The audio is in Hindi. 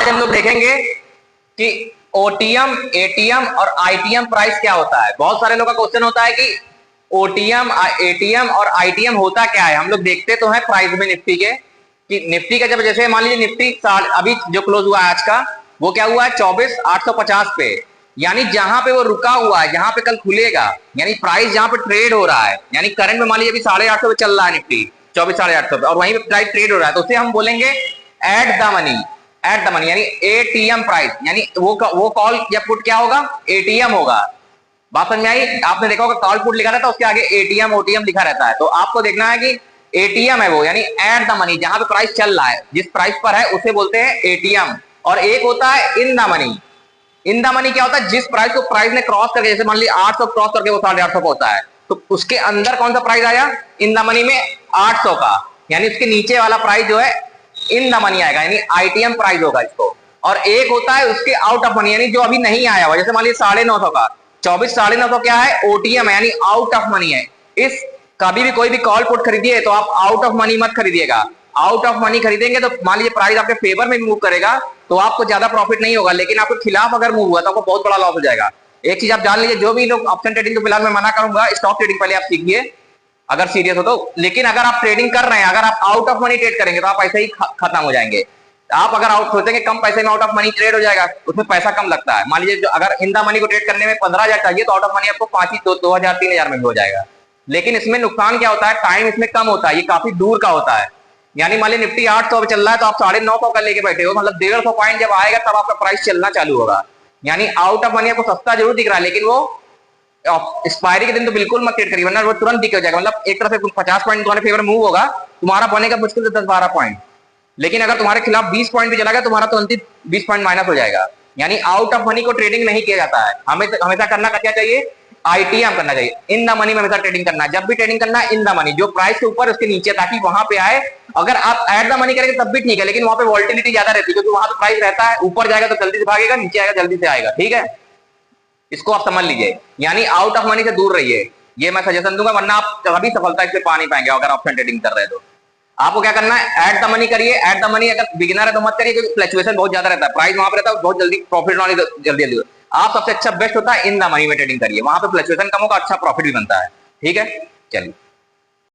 आज हम लोग देखेंगे कि ओटीएम, एटीएम और आईटीएम प्राइस क्या होता है। बहुत सारे लोगों का क्वेश्चन होता है कि ओटीएम, एटीएम और आईटीएम होता क्या है। हम लोग देखते तो हैं प्राइस में निफ्टी के कि निफ्टी का जब जैसे मान लीजिए निफ्टी अभी जो क्लोज हुआ है आज का, वो क्या हुआ है 24,850 पे, यानी जहां पे वो रुका हुआ है, जहां पे कल खुलेगा, यानी प्राइस जहां पे ट्रेड हो रहा है, यानी करंट में मान लीजिए अभी 850 पे चल रहा है निफ्टी 24,850 पे और वहीं पे प्राइस ट्रेड हो रहा है, तो उसे हम बोलेंगे at the money. At the money यानी एटीएम प्राइस, यानी वो कॉल या पुट क्या होगा, एटीएम होगा। बात समझ में आई? आपने देखा होगा कॉल पुट लिखा रहता है, उसके आगे एटीएम ओटीएम लिखा रहता है, तो आपको देखना है कि एटीएम है वो, यानी एट द मनी, जहां पे प्राइस चल रहा है, जिस प्राइस पर है उसे बोलते हैं एटीएम। और एक होता है in the money. In the money क्या होता है, जिस प्राइस को प्राइस ने क्रॉस करके, जैसे मान लीजिए 800 क्रॉस करके वो 850 का होता है, तो उसके अंदर कौन सा प्राइस आया इन द मनी में 800 का, यानी उसके नीचे वाला प्राइस जो है इन द मनी आएगा, यानी आईटीएम प्राइस होगा इसको। और एक होता है उसके आउट ऑफ मनी, यानी जो अभी नहीं आया हुआ, जैसे मान लीजिए 950 का 24,950 क्या है, ओटीएम है, यानी आउट ऑफ मनी है। इस कभी भी कोई भी कॉल पुट खरीदिए तो आप आउट ऑफ मनी मत खरीदिएगा। आउट ऑफ मनी खरीदेंगे तो मान लीजिए प्राइस आपके फेवर में मूव करेगा तो आपको ज्यादा प्रॉफिट नहीं होगा, लेकिन आपके खिलाफ अगर मूव हुआ तो आपको बहुत बड़ा लॉस हो जाएगा। एक चीज आप जान लीजिए, जो भी लोग ऑप्शन ट्रेडिंग, तो फिलहाल मैं मना करूंगा, स्टॉक ट्रेडिंग पहले आप सीखिए अगर सीरियस हो तो। लेकिन अगर आप ट्रेडिंग कर रहे हैं, अगर आप आउट ऑफ मनी ट्रेड करेंगे तो आप ऐसे ही खत्म हो जाएंगे। आप अगर आउट सोचेंगे कम पैसे में आउट ऑफ मनी ट्रेड हो जाएगा, उसमें पैसा कम लगता है। मान लीजिए अगर इन द मनी को ट्रेड करने में 15,000 चाहिए तो आउट ऑफ मनी आपको 2,000 3,000 में भी हो जाएगा। लेकिन इसमें नुकसान क्या होता है, टाइम इसमें कम होता है, ये काफी दूर का होता है। यानी मान लीजिए निफ्टी 800 पे चल रहा है तो आप 950 का लेके बैठे हो, मतलब 150 पॉइंट जब आएगा तब आपका प्राइस चलना चालू होगा। यानी आउट ऑफ मनी आपको सस्ता जरूर दिख रहा है, लेकिन वो एक्सपायरी के दिन तो बिल्कुल मत ट्रेड करिए, वरना वो तुरंत दिख जाएगा। मतलब एक तरह से 50 पॉइंट तुम्हारे फेवर मूव होगा, तुम्हारा बनेगा मुश्किल से 10-12 पॉइंट, लेकिन अगर तुम्हारे खिलाफ 20 पॉइंट भी चला गया तुम्हारा तो 20 पॉइंट माइनस हो जाएगा। यानी आउट ऑफ मनी को ट्रेडिंग नहीं किया जाता है, हमेशा करना क्या चाहिए, आईटीएम करना चाहिए। इन द मनी में हमेशा ट्रेडिंग करना है, जब भी ट्रेडिंग करना है इन द मनी, जो प्राइस के ऊपर उसके नीचे, ताकि वहां पे आए। अगर आप एट द मनी करेंगे तब भी ठीक है, लेकिन वहां पे वोल्टिलिटी ज्यादा रहती है, क्योंकि वहां पे प्राइस रहता है, ऊपर जाएगा तो जल्दी से भागेगा, नीचे आएगा जल्दी से आएगा। ठीक है, इसको आप समझ लीजिए, यानी आउट ऑफ मनी से दूर रहिए, ये मैं सजेशन दूंगा, वरना आप कभी सफलता इससे पा नहीं पाएंगे। अगर ऑप्शन ट्रेडिंग कर रहे हैं तो आपको क्या करना है, एट द मनी करिए। एट द मनी अगर बिगिनर है तो मत करिए, क्योंकि फ्लक्चुएशन बहुत ज्यादा रहता है, प्राइस वहां पे रहता है, बहुत जल्दी प्रॉफिट होने जल्दी। आप सबसे अच्छा बेस्ट होता है इन द मनी में ट्रेडिंग करिए, वहां पे फ्लक्चुएशन कम होगा, अच्छा प्रॉफिट भी बनता है। ठीक है, चलिए।